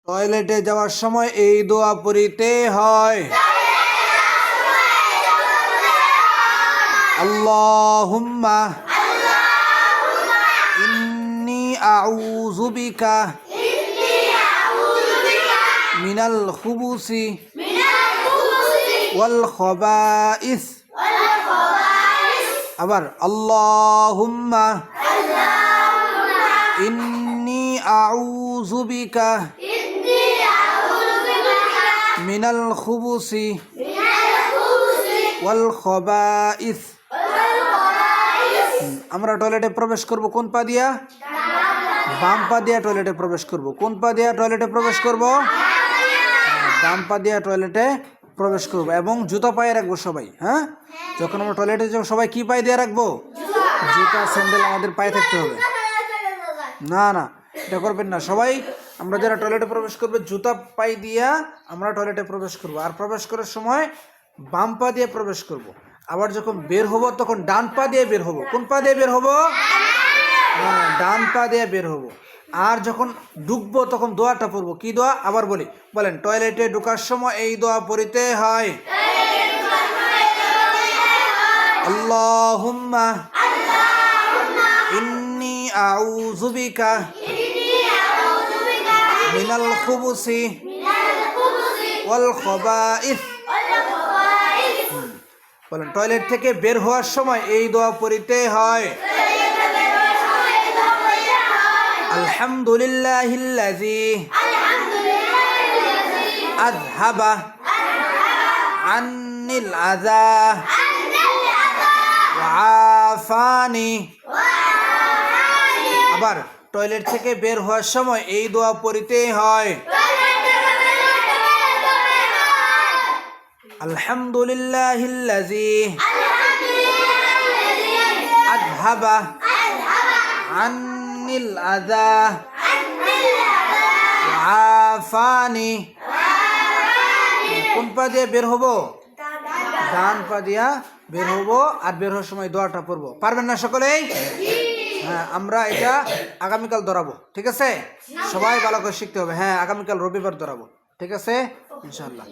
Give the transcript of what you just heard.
টয়লেটে যাওয়ার সময় এই দোয়া পড়িতে হয়। আল্লাহুম্মা ইন্নী আউযু বিকা মিনাল খুবুসি ওয়াল খাবাইস। আবার আল্লাহুম্মা ইন্নী আউযু বিকা মিনাল খুবুসি ওয়াল খাবাইস। আমরা টয়লেটে প্রবেশ করব কোন পা দিয়া? বাম পা দিয়া টয়লেটে প্রবেশ করব। কোন পা দিয়া টয়লেটে প্রবেশ করব? বাম পা দিয়া টয়লেটে প্রবেশ করব এবং জুতা পায়ে রাখবো সবাই। হ্যাঁ, যখন আমরা টয়লেটে যাব সবাই কি পায়ে দিয়ে রাখবো? জুতা স্যান্ডেল আমাদের পায়ে থাকতে হবে। না না, এটা করবেন না সবাই। আমরা যারা টয়লেটে প্রবেশ করবে জুতা পায়ে দিয়া আমরা টয়লেটে প্রবেশ করব। আর প্রবেশ করার সময় বাম পা দিয়ে প্রবেশ করব। আবার যখন বের হব তখন ডান পা দিয়ে বের হব। কোন পা দিয়ে বের হব? হ্যাঁ, ডান পা দিয়ে বের হব। আর যখন ঢুকবো তখন দোয়াটা পড়বো। কি দোয়া? আবার বলেন টয়লেটে ঢোকার সময় এই দোয়া পড়িতে হয়। আল্লাহুম্মা ইন্নী আউযু বিকা মিনাল খুবুসি ওয়াল খাবাইস। বলেন টয়লেট থেকে বের হওয়ার সময় এই দোয়া পড়িতে হয়। আলহামদুলিল্লাহিল্লাযী আযহাবা আন্নিল আযা ওয়া আফানি। আবার টয়লেট থেকে বের হওয়ার সময় এই দোয়া পড়িতে হয়। আলহামদুলিল্লাহিল্লাযী আযহাবা আন্নিল আযা ওয়া আফানি। কোন পা দিয়ে বের হবো? ডান পা দিয়া বের হবো। আর বের হওয়ার সময় দোয়াটা পড়বো। পারবেন না সকলেই? হ্যাঁ, আমরা এটা আগামীকাল ধরাবো। ঠিক আছে, সবাই ভালো করে শিখতে হবে। হ্যাঁ, আগামীকাল রবিবার ধরাবো। ঠিক আছে ইনশাআল্লাহ।